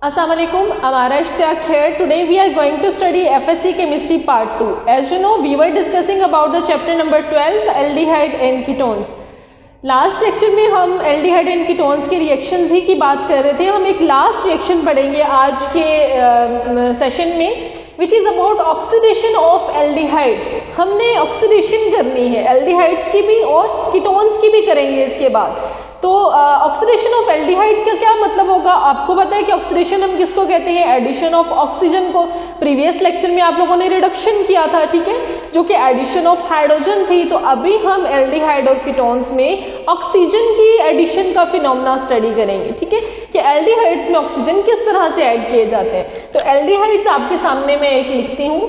Assalamu alaikum, Amara Ishtiyaq here. Today we are going to study FSC Chemistry Part 2. As you know, we were discussing about the chapter number 12, Aldehyde and Ketones. Last lecture में हम aldehyde and ketones के reactions ही की बात कर रहे थे. हम एक लास्ट रिएक्शन पढ़ेंगे आज के सेशन में, which is about oxidation of aldehyde. हमने ऑक्सीडेशन करनी है एल्डिहाइड्स की भी और कीटोन्स की भी करेंगे इसके बाद. तो ऑक्सीडेशन ऑफ एल्डिहाइड का क्या मतलब होगा, आपको पता है कि ऑक्सीडेशन हम किसको कहते हैं, एडिशन ऑफ ऑक्सीजन को. प्रीवियस लेक्चर में आप लोगों ने रिडक्शन किया था, ठीक है, जो कि एडिशन ऑफ हाइड्रोजन थी. तो अभी हम एल्डिहाइड और कीटोन्स में ऑक्सीजन की एडिशन का फिनोमेना स्टडी करेंगे, ठीक है, कि एल्डिहाइड्स में ऑक्सीजन किस तरह से ऐड किए जाते हैं. तो एल्डिहाइड्स आपके सामने मैं एक लिखती हूँ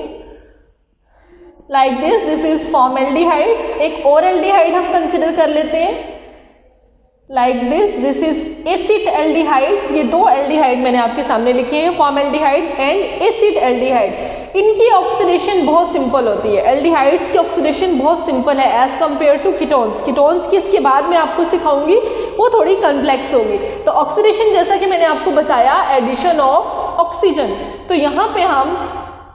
लाइक दिस इज फॉर्मल्डिहाइड. एक और एल्डिहाइड हम कंसिडर कर लेते हैं like this is acid aldehyde. ये दो एल्डिहाइड मैंने आपके सामने लिखे हैं, फॉर्मल्डिहाइड एंड एसिड एल्डिहाइड. इनकी ऑक्सीडेशन बहुत सिंपल होती है. एल्डिहाइड्स की ऑक्सीडेशन बहुत सिंपल है as compare to ketones. Ketones की इसके बाद में आपको सिखाऊंगी, वो थोड़ी कॉम्प्लेक्स होगी. तो ऑक्सीडेशन जैसा कि मैंने आपको बताया, एडिशन ऑफ ऑक्सीजन. तो यहाँ पे हम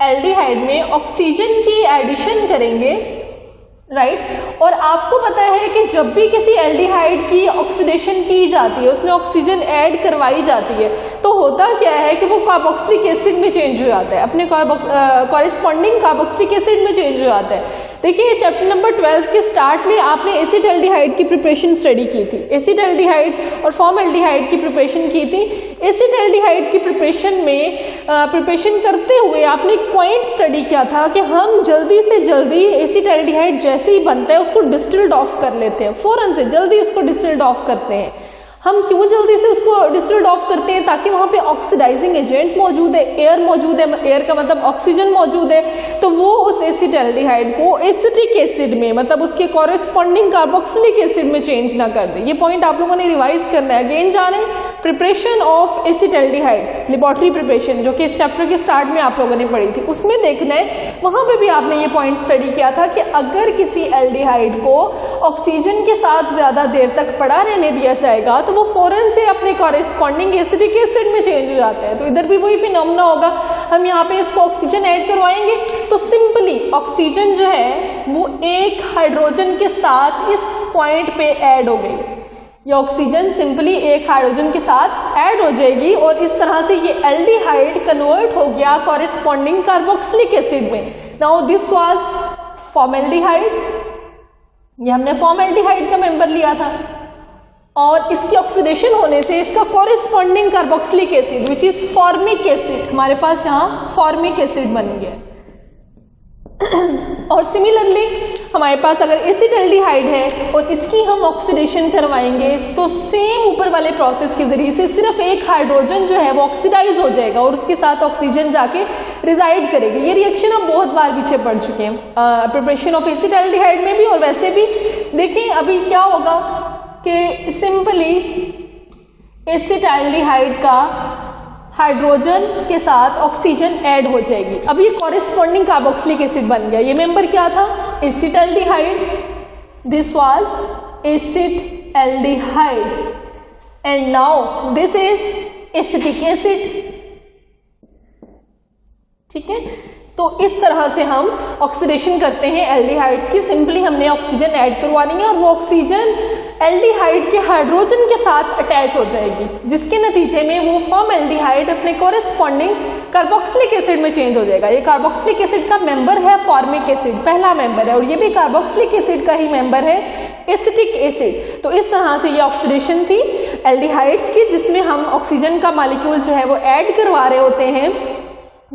एल्डिहाइड में ऑक्सीजन की एडिशन करेंगे, राइट. और आपको पता है कि जब भी किसी एल्डिहाइड की ऑक्सीडेशन की जाती है, उसमें ऑक्सीजन ऐड करवाई जाती है, तो होता क्या है कि वो कार्बोक्सिलिक एसिड में चेंज हो जाता है, अपने कॉरेस्पॉन्डिंग कार्बोक्सिलिक एसिड में चेंज हो जाता है. देखिए चैप्टर नंबर 12 के स्टार्ट में आपने एसिड एल्डिहाइड की प्रिपरेशन स्टडी की थी, एसिड एल्डिहाइड और फॉर्मल्डिहाइड की प्रिपरेशन की थी. एसिड एल्डिहाइड की प्रिपरेशन में प्रिपरेशन करते हुए आपने एक पॉइंट स्टडी किया था कि हम जल्दी से जल्दी एसिड एल्डिहाइड जैसे ही बनता है उसको डिस्टिल्ड ऑफ कर लेते हैं, फौरन से जल्दी उसको डिस्टिल्ड ऑफ करते हैं. हम क्यों जल्दी से उसको डिस्टिल्ड ऑफ करते हैं? ताकि वहां पे ऑक्सीडाइजिंग एजेंट मौजूद है, एयर मौजूद है, एयर का मतलब ऑक्सीजन मौजूद है, तो वो उस एसिड एल्डिहाइड को एसिटिक एसिड में, मतलब उसके कॉरेस्पॉन्डिंग कार्बोक्सिलिक एसिड में चेंज ना कर दे. ये पॉइंट आप लोगों ने रिवाइज करना है. अगेन जाने preparation of acid aldehyde, laboratory preparation, जो कि इस चैप्टर के स्टार्ट में आप लोगों ने पढ़ी थी, उसमें देखना है, वहां पे भी आपने ये पॉइंट स्टडी किया था कि अगर किसी एल्डिहाइड को ऑक्सीजन के साथ ज्यादा देर तक पड़ा रहने दिया जाएगा तो वो फौरन से अपने कॉरेस्पॉन्डिंग एसिडिक एसिड में चेंज हो जाता है. तो इधर भी वही फिनोमेना होगा. हम यहाँ पे इसको ऑक्सीजन ऐड करवाएंगे तो सिंपली ऑक्सीजन जो है वो एक हाइड्रोजन के साथ इस पॉइंट पे ऐड हो गई. ये ऑक्सीजन सिंपली एक हाइड्रोजन के साथ ऐड हो जाएगी और इस तरह से ये एल्डिहाइड कन्वर्ट हो गया कॉरेस्पॉन्डिंग कार्बोक्सिलिक एसिड में. Now this was formaldehyde. ये हमने फॉर्मल्डिहाइड का मेंबर लिया था और इसकी ऑक्सीडेशन होने से इसका corresponding carboxylic acid which is formic acid, हमारे पास यहाँ फॉर्मिक एसिड बन गया. और सिमिलरली हमारे पास अगर एसिड एल्डिहाइड है और इसकी हम ऑक्सीडेशन करवाएंगे तो सेम ऊपर वाले प्रोसेस के जरिए से सिर्फ एक हाइड्रोजन जो है वो ऑक्सीडाइज हो जाएगा और उसके साथ ऑक्सीजन जाके रिजाइड करेगी. ये रिएक्शन हम बहुत बार पीछे पढ़ चुके हैं प्रिपरेशन ऑफ एसिड एल्डिहाइड में भी और वैसे भी. देखिए अभी क्या होगा कि सिंपली एसिड एल्डिहाइड का हाइड्रोजन के साथ ऑक्सीजन ऐड हो जाएगी. अब ये कॉरेस्पॉन्डिंग कार्बोक्सिलिक एसिड बन गया. ये मेंबर क्या था? Acid aldehyde. This was acid aldehyde and now this is acetic acid. ठीक है, तो इस तरह से हम ऑक्सीडेशन करते हैं एल्डिहाइड्स की. सिंपली हमने ऑक्सीजन ऐड करवानी है और वो ऑक्सीजन एल्डिहाइड के हाइड्रोजन के साथ अटैच हो जाएगी, जिसके नतीजे में वो फॉर्मल्डिहाइड अपने कॉरेस्पॉन्डिंग कार्बोक्सिलिक एसिड में चेंज हो जाएगा. ये कार्बोक्सिलिक एसिड का मेंबर है फॉर्मिक एसिड, पहला मेंबर है, और ये भी कार्बोक्सिलिक एसिड का ही मेंबर है एसिटिक एसिड. तो इस तरह से ये ऑक्सीडेशन थी एल्डिहाइड्स की, जिसमें हम ऑक्सीजन का मॉलिक्यूल जो है वो ऐड करवा रहे होते हैं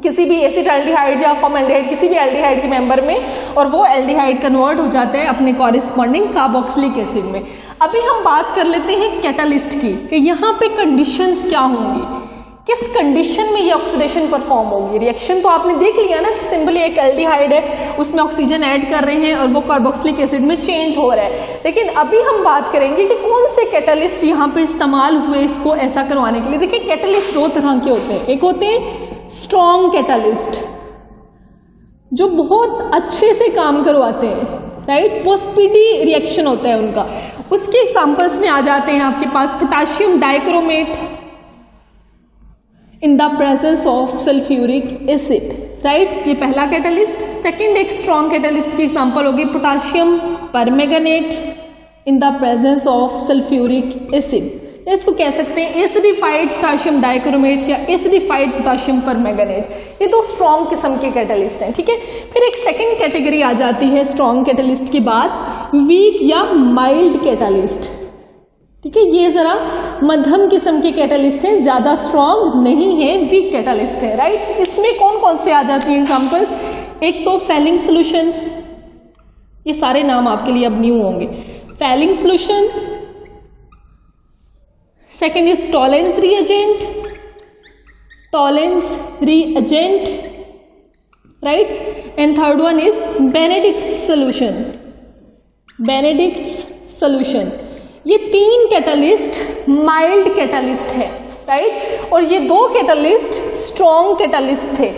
किसी भी एसिड एल्डिहाइड या फॉर्मल्डिहाइड किसी भी एल्डिहाइड के मेंबर में, और वो एल्डिहाइड कन्वर्ट हो जाता है अपने कॉरेस्पॉन्डिंग कार्बोक्सिलिक एसिड में. अभी हम बात कर लेते हैं कैटलिस्ट की, कि यहाँ पे कंडीशंस क्या होंगी, किस कंडीशन में ये ऑक्सीडेशन परफॉर्म होगी. रिएक्शन तो आपने देख लिया ना कि सिंपली एक एल्डिहाइड है, उसमें ऑक्सीजन ऐड कर रहे हैं और वो कार्बोक्सिलिक एसिड में चेंज हो रहा है. लेकिन अभी हम बात करेंगे कि कौन से कैटलिस्ट यहाँ पे इस्तेमाल हुए इसको ऐसा करवाने के लिए. देखिए कैटलिस्ट दो तरह के होते हैं. एक होते हैं स्ट्रॉन्ग कैटलिस्ट जो बहुत अच्छे से काम करवाते हैं, राइट, वो स्पीडी रिएक्शन होता है उनका. उसके एग्जांपल्स में आ जाते हैं आपके पास potassium dichromate, in the presence of sulphuric acid, right. ये पहला कैटलिस्ट। सेकंड एक स्ट्रॉन्ग कैटलिस्ट की एग्जांपल होगी potassium permanganate in the presence of sulphuric acid, इसको कह सकते हैं एसिडिफाइड पोटाशियम डाइक्रोमेट या एसिडिफाइड पोटाशियम परमैंगनेट। ये दो स्ट्रॉन्ग किस्म के कैटलिस्ट हैं, ठीक है। फिर एक सेकंड कैटेगरी आ जाती है स्ट्रॉन्ग कैटलिस्ट के बाद, वीक या माइल्ड कैटलिस्ट, ठीक है। ये जरा मध्यम किस्म के कैटलिस्ट हैं, ज्यादा स्ट्रॉन्ग नहीं है, वीक कैटलिस्ट है, राइट। इसमें कौन कौन से आ जाती हैं एग्जाम्पल्स, एक तो फैलिंग सोल्यूशन, ये सारे नाम आपके लिए अब न्यू होंगे। Falling solution, second is Tollens reagent, right, and third one is Benedict's solution। ये तीन कैटलिस्ट माइल्ड कैटलिस्ट है, राइट, और ये दो कैटलिस्ट स्ट्रॉन्ग कैटलिस्ट थे।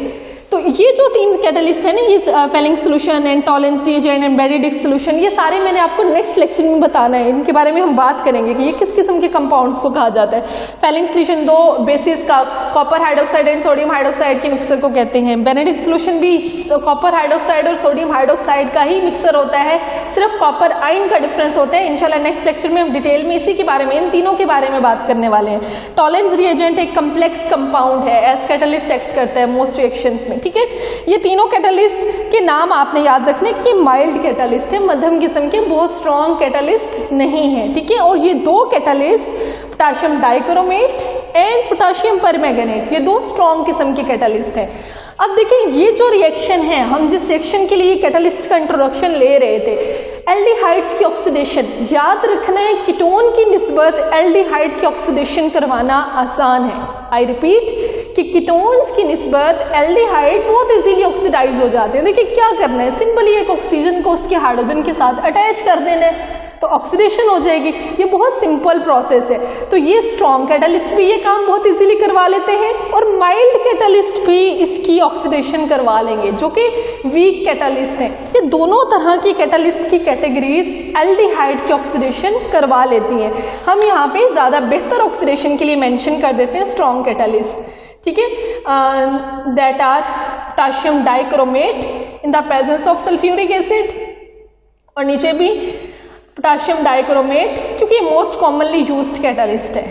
तो ये जो तीन कैटलिस्ट है ना, ये falling solution and Tollens reagent and Benedict solution, ये सारे मैंने आपको नेक्स्ट लेक्चर में बताना है, इनके बारे में हम बात करेंगे कि ये किस किस्म के कंपाउंड्स को कहा जाता है। फैलिंग सोल्यूशन दो बेसिस का copper hydroxide and sodium hydroxide के मिक्सर को कहते हैं। बेनेडिक्ट सोल्यूशन भी कॉपर हाइड्रोक्साइड और सोडियम हाइड्रोक्साइड का ही मिक्सर होता है, सिर्फ कॉपर आयन का डिफरेंस होता है। इंशाल्लाह नेक्स्ट लेक्चर में हम डिटेल में इसी के बारे में, इन तीनों के बारे में बात करने वाले हैं। टॉलेंस रिएजेंट एक कम्प्लेक्स कंपाउंड है, एज कैटलिस्ट एक्ट करता है मोस्ट रिएक्शंस में, ठीक है। ये तीनों कैटलिस्ट के नाम आपने याद रखने कि माइल्ड कैटलिस्ट है, मध्यम किस्म के, बहुत स्ट्रॉन्ग कैटलिस्ट नहीं है, ठीक है। और ये दो catalyst potassium dichromate and potassium permanganate, ये दो स्ट्रॉन्ग किस्म के कैटलिस्ट हैं। अब देखिए ये जो रिएक्शन है, हम जिस रिएक्शन के लिए कैटलिस्ट का इंट्रोडक्शन ले रहे थे, एल्डिहाइड्स की ऑक्सीडेशन, याद रखना है कीटोन की निस्बत एल्डिहाइड की ऑक्सीडेशन करवाना आसान है। आई रिपीट कि कीटोन्स की निस्बत एल्डिहाइड बहुत इजीली ऑक्सीडाइज हो जाते हैं। देखिए क्या करना है, सिंपली एक ऑक्सीजन को उसके हाइड्रोजन के साथ अटैच कर देना है तो ऑक्सीडेशन हो जाएगी। ये बहुत सिंपल प्रोसेस है। तो ये स्ट्रॉन्ग कैटलिस्ट भी ये काम बहुत इजीली करवा लेते हैं और माइल्ड कैटलिस्ट भी इसकी ऑक्सीडेशन करवा लेंगे, जो कि वीक कैटलिस्ट हैं। ये दोनों तरह की कैटलिस्ट की कैटेगरीज एल्डिहाइड की ऑक्सीडेशन करवा लेती हैं। हम यहाँ पे ज्यादा बेहतर ऑक्सीडेशन के लिए मेंशन कर देते हैं स्ट्रॉन्ग कैटलिस्ट, ठीक है, that are potassium dichromate in the presence of sulphuric acid, और नीचे भी पोटाशियम डाइक्रोमेट, क्योंकि ये मोस्ट कॉमनली यूज्ड कैटलिस्ट है,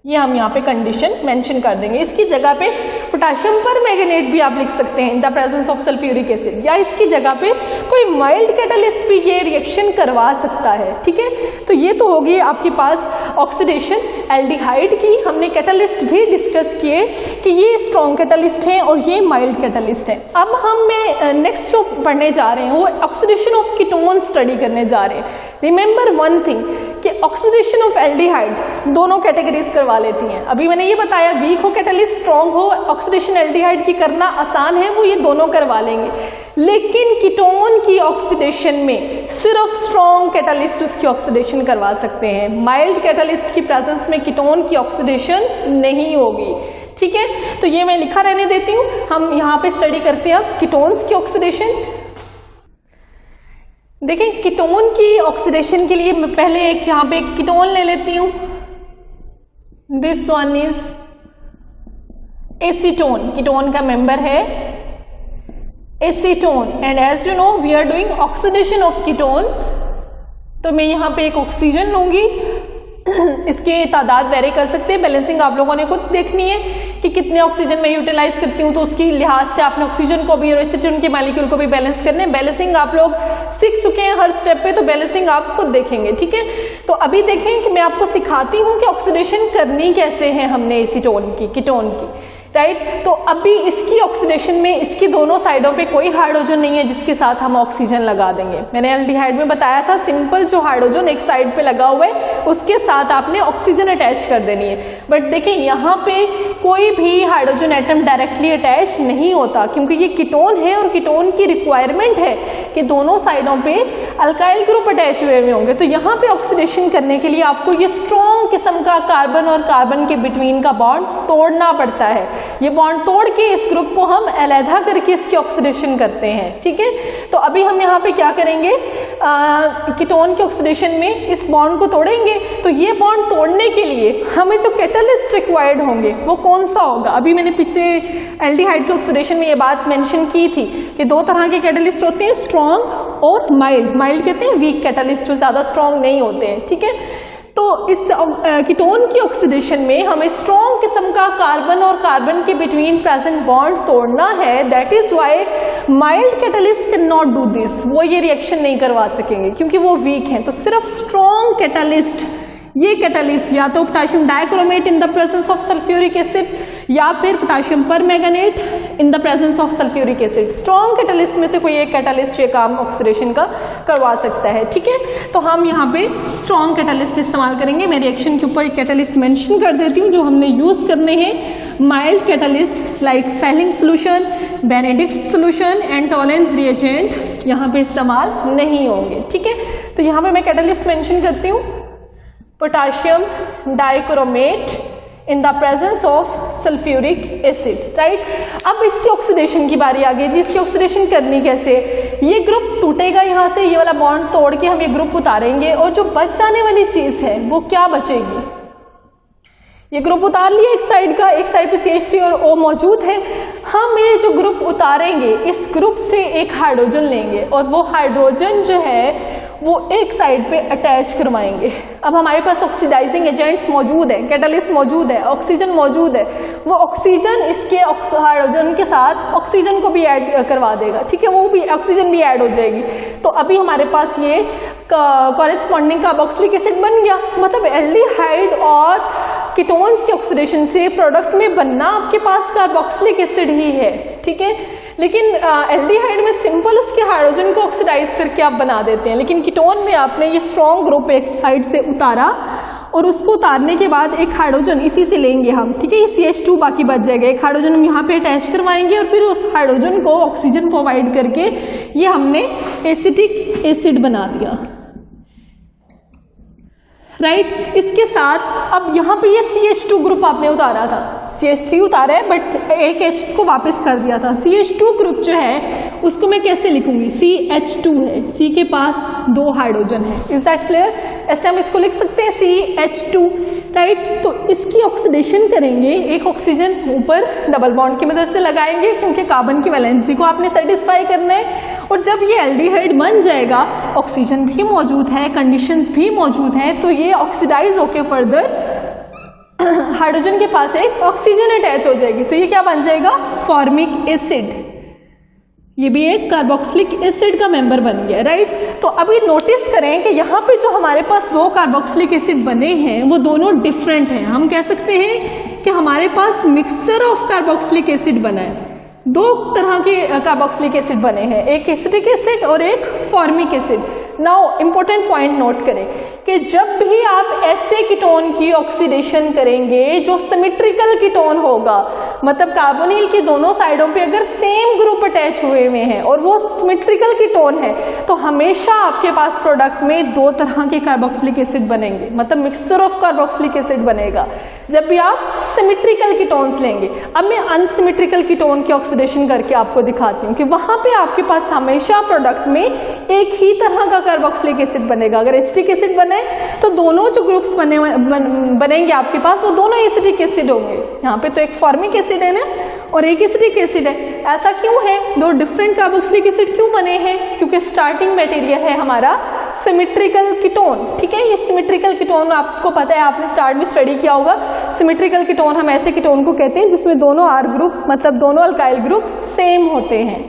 ये हम यहाँ पे कंडीशन मेंशन कर देंगे। इसकी जगह पे पोटाशियम परमैंगनेट भी आप लिख सकते हैं इन the presence of sulphuric acid, या इसकी जगह पे कोई माइल्ड कैटलिस्ट भी ये रिएक्शन करवा सकता है, ठीक है। तो ये तो होगी आपके पास ऑक्सीडेशन एल्डिहाइड की। हमने कैटलिस्ट भी डिस्कस किए कि ये स्ट्रॉन्ग कैटलिस्ट हैं और ये माइल्ड कैटलिस्ट हैं। अब हम नेक्स्ट जो पढ़ने जा रहे हैं वो ऑक्सीडेशन ऑफ कीटोन स्टडी करने जा रहे हैं। रिमेंबर वन थिंग कि ऑक्सीडेशन ऑफ एल्डिहाइड दोनों कैटेगरीज करवा लेती हैं। अभी मैंने ये बताया वीक हो कैटलिस्ट, स्ट्रॉन्ग हो, ऑक्सीडेशन एल्डिहाइड की करना आसान है, वो ये दोनों करवा लेंगे। लेकिन कीटोन की ऑक्सीडेशन में सिर्फ स्ट्रॉन्ग कैटलिस्ट उसकी ऑक्सीडेशन करवा सकते हैं। माइल्ड कैटलिस्ट की प्रेजेंस में कीटोन की ऑक्सीडेशन नहीं होगी, ठीक है। तो ये मैं लिखा रहने देती हूँ, हम यहाँ पे स्टडी करते हैं अब कीटोन्स की ऑक्सीडेशन। देखें कीटोन की ऑक्सीडेशन के लिए मैं पहले एक यहाँ पे कीटोन ले लेती हूँ। This one is acetone, ketone का मेंबर है acetone, and as you know we are doing oxidation of ketone. तो मैं यहाँ पे एक ऑक्सीजन लूंगी, इसके तादाद वेरी कर सकते हैं, बैलेंसिंग आप लोगों ने खुद देखनी है कि कितने ऑक्सीजन मैं यूटिलाइज करती हूँ, तो उसकी लिहाज से आपने ऑक्सीजन को भी और एसीटोन के मॉलिक्यूल को भी बैलेंस करने। बैलेंसिंग आप लोग सीख चुके हैं हर स्टेप पे, तो बैलेंसिंग आप खुद देखेंगे, ठीक है। तो अभी देखें कि मैं आपको सिखाती हूँ कि ऑक्सीडेशन करनी कैसे है हमने एसीटोन की, कीटोन की, राइट। तो अभी इसकी ऑक्सीडेशन में इसकी दोनों साइडों पे कोई हाइड्रोजन नहीं है जिसके साथ हम ऑक्सीजन लगा देंगे। मैंने एल्डिहाइड में बताया था सिंपल जो हाइड्रोजन एक साइड पे लगा हुआ है उसके साथ आपने ऑक्सीजन अटैच कर देनी है। बट देखिए यहाँ पे कोई भी हाइड्रोजन एटम डायरेक्टली अटैच नहीं होता, क्योंकि ये कीटोन है और कीटोन की रिक्वायरमेंट है कि दोनों साइडों पे अल्काइल ग्रुप अटैच हुए हुए होंगे। तो यहाँ पे ऑक्सीडेशन करने के लिए आपको ये स्ट्रॉन्ग किस्म का कार्बन और कार्बन के बिटवीन का बॉन्ड तोड़ना पड़ता है, ये बॉन्ड तोड़ के इस ग्रुप को हम अलहदा करके इसकी ऑक्सीडेशन करते हैं, ठीक है। तो अभी हम यहाँ पे क्या करेंगे, कीटोन के ऑक्सीडेशन में इस बॉन्ड को तोड़ेंगे। तो ये बॉन्ड तोड़ने के लिए हमें जो कैटलिस्ट रिक्वायर्ड होंगे वो कौन सा होगा। अभी मैंने पिछले एल्डिहाइड के ऑक्सीडेशन में ये बात मेंशन की थी कि दो तरह के कैटलिस्ट होते हैं, स्ट्रॉन्ग और माइल्ड। माइल्ड कहते हैं वीक कैटलिस्ट, जो ज्यादा स्ट्रॉन्ग नहीं होते हैं, ठीक है। तो इस कीटोन की ऑक्सीडेशन में हमें स्ट्रॉन्ग किस्म का कार्बन और कार्बन के बिटवीन प्रेजेंट बॉन्ड तोड़ना है। That is why mild catalyst can not do this, वो ये रिएक्शन नहीं करवा सकेंगे क्योंकि वो वीक हैं। तो सिर्फ स्ट्रॉन्ग कैटलिस्ट, ये कैटलिस्ट या तो potassium dichromate in the presence of sulphuric acid या फिर potassium permanganate in the presence of sulphuric acid, strong catalyst में से कोई एक कैटलिस्ट ये काम ऑक्सीडेशन का करवा सकता है, ठीक है। तो हम यहाँ पे स्ट्रॉन्ग कैटलिस्ट इस्तेमाल करेंगे। मैं रिएक्शन के ऊपर कैटलिस्ट मेंशन कर देती हूँ जो हमने यूज करने हैं। Mild catalyst like Fehling solution, Benedict solution and Tollens reagent यहाँ पे इस्तेमाल नहीं होंगे, ठीक है। तो यहाँ पे मैं कैटलिस्ट मेंशन करती हूँ, potassium dichromate in the presence of sulphuric acid, right. अब इसकी ऑक्सीडेशन की बारी आ गई जी। इसकी ऑक्सीडेशन करनी कैसे, ये ग्रुप टूटेगा यहाँ से, ये वाला बॉन्ड तोड़ के हम ये ग्रुप उतारेंगे और जो बच जाने वाली चीज है वो क्या बचेगी। ये ग्रुप उतार लिया एक साइड का, एक साइड पे CH3 और O मौजूद है। हम ये जो ग्रुप उतारेंगे इस ग्रुप से एक हाइड्रोजन लेंगे और वो हाइड्रोजन जो है वो एक साइड पे अटैच करवाएंगे। अब हमारे पास ऑक्सीडाइजिंग एजेंट्स मौजूद है, कैटलिस्ट मौजूद है, ऑक्सीजन मौजूद है, वो ऑक्सीजन इसके हाइड्रोजन के साथ ऑक्सीजन को भी ऐड करवा देगा, ठीक है, वो भी ऑक्सीजन भी ऐड हो जाएगी। तो अभी हमारे पास ये कॉरेस्पॉन्डिंग कार्बोक्सिलिक एसिड बन गया। मतलब एल्डिहाइड और कीटोन्स के ऑक्सीडेशन से प्रोडक्ट में बनना आपके पास कार्बोक्सिलिक एसिड ही है, ठीक है। लेकिन एल्डिहाइड में सिंपल उसके हाइड्रोजन को ऑक्सीडाइज करके आप बना देते हैं, लेकिन कीटोन में आपने ये स्ट्रॉन्ग ग्रुप एक साइड से उतारा और उसको उतारने के बाद एक हाइड्रोजन इसी से लेंगे हम, ठीक है। ये CH2 बाकी बच जाएगा, एक हाइड्रोजन हम यहाँ पे अटैच करवाएंगे और फिर उस हाइड्रोजन को ऑक्सीजन प्रोवाइड करके ये हमने एसिटिक एसिड बना दिया, राइट। इसके साथ अब यहाँ पे ये CH2 ग्रुप आपने उतारा था, CH3 उतारा है बट एक H को वापस कर दिया था। CH2 ग्रुप जो है उसको मैं कैसे लिखूंगी, CH2 है, C के पास 2 हाइड्रोजन है। Is that clear. ऐसे हम इसको लिख सकते हैं CH2, राइट। तो इसकी ऑक्सीडेशन करेंगे, एक ऑक्सीजन ऊपर डबल बॉन्ड की मदद से लगाएंगे क्योंकि कार्बन की वैलेंसी को आपने सेटिस्फाई करना है। और जब ये एल्डिहाइड बन जाएगा, ऑक्सीजन भी मौजूद है, कंडीशंस भी मौजूद हैं, तो ये ऑक्सीडाइज होके फर्दर हाइड्रोजन के पास एक ऑक्सीजन अटैच हो जाएगी। तो ये क्या बन जाएगा, फॉर्मिक एसिड। ये भी एक कार्बोक्सिलिक एसिड का मेंबर बन गया, राइट। तो अभी नोटिस करें कि यहाँ पे जो हमारे पास 2 कार्बोक्सिलिक एसिड बने हैं वो दोनों डिफरेंट हैं। हम कह सकते हैं कि हमारे पास मिक्सचर ऑफ कार्बोक्सिलिक एसिड बना है। 2 तरह के कार्बोक्सिलिक एसिड बने हैं, एक एसिटिक एसिड और एक formic acid. Now important point note करें कि जब भी आप ऐसे कीटोन की ऑक्सीडेशन करेंगे जो सिमेट्रिकल कीटोन होगा, मतलब कार्बोनिल की दोनों साइडों पे अगर सेम ग्रुप अटैच हुए हुए हैं और वो सिमेट्रिकल कीटोन है, तो हमेशा आपके पास प्रोडक्ट में 2 तरह के कार्बोक्सिलिक एसिड बनेंगे, मतलब मिक्सचर ऑफ कार्बोक्सिलिक एसिड बनेगा जब भी आप सिमेट्रिकल कीटोन्स लेंगे। अब मैं अनसिमेट्रिकल कीटोन की ऑक्सीडेशन करके आपको दिखाती हूँ कि वहां पे आपके पास हमेशा प्रोडक्ट में एक ही तरह का कार्बोक्सिलिक एसिड बनेगा। अगर एसिटिक एसिड बने तो दोनों जो ग्रुप्स बनेंगे आपके पास वो दोनों एसिटिक एसिड होंगे। यहाँ पे तो एक फॉर्मिक एसिड है ना और एक एसिटिक एसिड है। ऐसा क्यों है, 2 डिफरेंट कार्बोक्सिलिक एसिड क्यों बने हैं, क्योंकि स्टार्टिंग मटेरियल है हमारा सिमेट्रिकल कीटोन, ठीक है। ये सिमेट्रिकल कीटोन आपको पता है, आपने स्टार्ट में स्टडी किया होगा। सिमेट्रिकल कीटोन हम ऐसे कीटोन को कहते हैं जिसमें दोनों R ग्रुप, मतलब दोनों अल्काइल ग्रुप सेम होते हैं।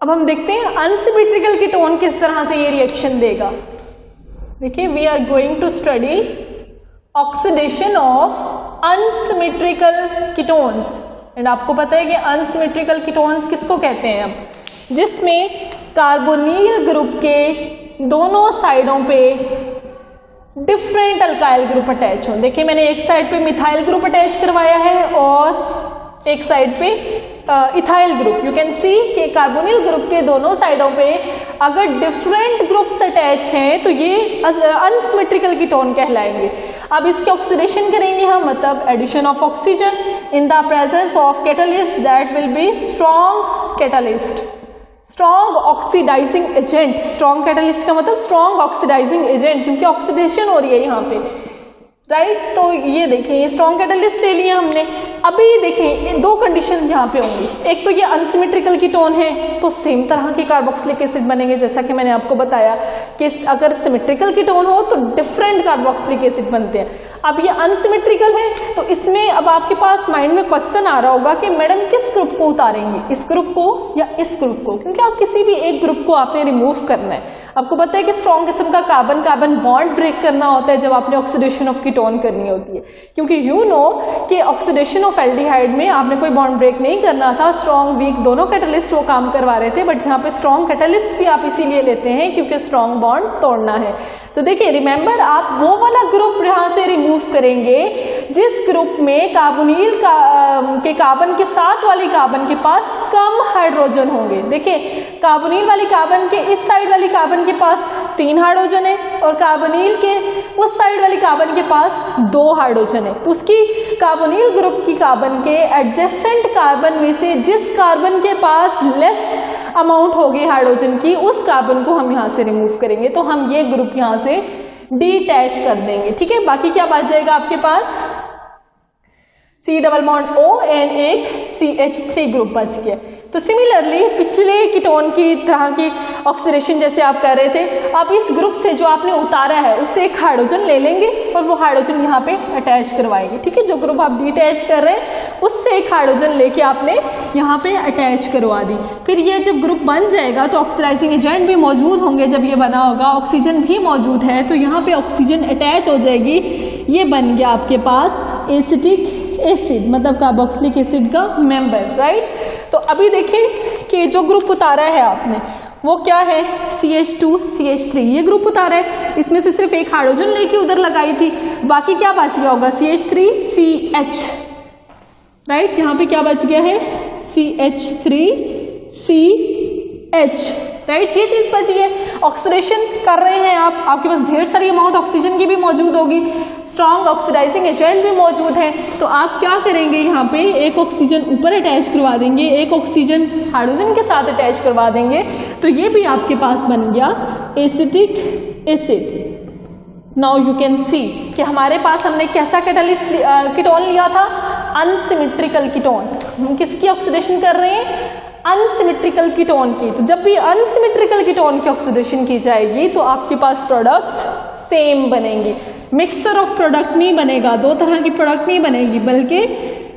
अब हम देखते हैं अनसिमेट्रिकल कीटोन किस तरह से ये रिएक्शन देगा। देखिए, we are going to study oxidation of unsymmetrical ketones. And आपको पता है कि अनसिमेट्रिकल कीटोन्स किसको कहते हैं, अब जिसमें कार्बोनिल ग्रुप के दोनों साइडों पे डिफरेंट अल्काइल ग्रुप अटैच हो। देखिए, मैंने एक साइड पे मिथाइल ग्रुप अटैच करवाया है और एक साइड पे ethyl group. You can see कि कार्बोनिल ग्रुप के दोनों साइडों पे अगर डिफरेंट ग्रुप्स अटैच हैं तो ये अनसिमेट्रिकल कीटोन कहलाएंगे। अब इसकी ऑक्सीडेशन करेंगे हम, मतलब addition of oxygen. in the presence of catalyst that will be strong catalyst, strong oxidizing agent. strong catalyst का मतलब strong oxidizing agent, क्योंकि ऑक्सीडेशन हो रही है यहाँ पे, राइट तो ये देखें ये स्ट्रॉन्ग कैटलिस्ट ले लिया हमने। अभी देखें दो कंडीशंस यहाँ पे होंगी, एक तो ये अनसिमेट्रिकल कीटोन है तो सेम तरह के कार्बोक्सिलिक एसिड बनेंगे, जैसा कि मैंने आपको बताया कि अगर सिमेट्रिकल कीटोन हो तो डिफरेंट कार्बोक्सिलिक एसिड बनते हैं। अब ये अनसिमेट्रिकल है तो इसमें अब आपके पास माइंड में क्वेश्चन आ रहा होगा कि मैडम किस ग्रुप को उतारेंगे, इस ग्रुप को या इस ग्रुप को, क्योंकि आप किसी भी एक ग्रुप को आपने रिमूव करना है। आपको पता है कि स्ट्रॉन्ग किस्म का कार्बन कार्बन बॉन्ड ब्रेक करना होता है जब आपने ऑक्सीडेशन ऑफ कीटोन करनी होती है, क्योंकि यू नो कि ऑक्सीडेशन ऑफ एल्डिहाइड में आपने कोई बॉन्ड ब्रेक नहीं करना था, स्ट्रॉन्ग वीक दोनों कैटलिस्ट वो काम करवा रहे थे, बट यहाँ पे स्ट्रॉन्ग कैटलिस्ट भी आप इसीलिए लेते हैं क्योंकि स्ट्रॉन्ग बॉन्ड तोड़ना है। तो देखिए रिमेंबर आप वो वाला ग्रुप यहाँ से रिमूव करेंगे जिस ग्रुप में कार्बोनिल के कार्बन के साथ वाली कार्बन के पास कम हाइड्रोजन होंगे। देखिए कार्बोनिल वाली कार्बन के इस साइड वाली कार्बन के पास 3 हाइड्रोजन है और कार्बोनिल के उस साइड वाली कार्बन के पास 2 हाइड्रोजन है, तो उसकी कार्बोनिल ग्रुप की कार्बन के एडजेसेंट कार्बन में से जिस कार्बन के पास लेस अमाउंट होगी हाइड्रोजन की उस कार्बन को हम यहाँ से रिमूव करेंगे, तो हम ये ग्रुप यहाँ से डिटैच कर देंगे। ठीक है, बाकी क्या बच जाएगा आपके पास C double bond O and एक CH3 ग्रुप बच गया। तो सिमिलरली पिछले कीटोन की तरह की ऑक्सीडेशन जैसे आप कर रहे थे, आप इस ग्रुप से जो आपने उतारा है उससे एक हाइड्रोजन ले लेंगे और वो हाइड्रोजन यहाँ पे अटैच करवाएंगे। ठीक है, जो ग्रुप आप डिटैच कर रहे हैं उससे एक हाइड्रोजन लेके आपने यहाँ पे अटैच करवा दी। फिर ये जब ग्रुप बन जाएगा तो ऑक्सीडाइजिंग एजेंट भी मौजूद होंगे, जब ये बना होगा ऑक्सीजन भी मौजूद है तो यहाँ पे ऑक्सीजन अटैच हो जाएगी, ये बन गया आपके पास एसिटिक एसिड मतलब कार्बोक्सिलिक एसिड का मेंबर, राइट। तो अभी देखें कि जो ग्रुप उतारा है आपने वो क्या है CH2 CH3, ये ग्रुप उतारा है, इसमें से सिर्फ एक हाइड्रोजन लेके उधर लगाई थी, बाकी क्या बच गया होगा CH3 CH, राइट। यहाँ पे क्या बच गया है CH3 CH, राइट, ये चीज बची है। ऑक्सीडेशन कर रहे हैं आप, आपके पास ढेर सारी अमाउंट ऑक्सीजन की भी मौजूद होगी, स्ट्रॉन्ग ऑक्सीडाइजिंग एजेंट भी मौजूद है, तो आप क्या करेंगे यहाँ पे एक ऑक्सीजन ऊपर अटैच करवा देंगे, एक ऑक्सीजन हाइड्रोजन के साथ अटैच करवा देंगे, तो ये भी आपके पास बन गया acetic acid. Now you can see कि हमारे पास हमने कैसा कैटालिस्ट कीटोन लिया था, अनसिमेट्रिकल कीटोन। हम किसकी ऑक्सीडेशन कर रहे हैं, अनसिमेट्रिकल कीटोन की। तो जब भी अनसिमेट्रिकल कीटोन की ऑक्सीडेशन की जाएगी तो आपके पास प्रोडक्ट्स सेम बनेंगी, मिक्सचर ऑफ प्रोडक्ट नहीं बनेगा, दो तरह की प्रोडक्ट नहीं बनेगी, बल्कि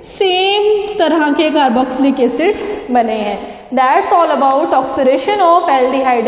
सेम तरह के कार्बोक्सिलिक एसिड बने हैं। That's all about oxidation of aldehyde.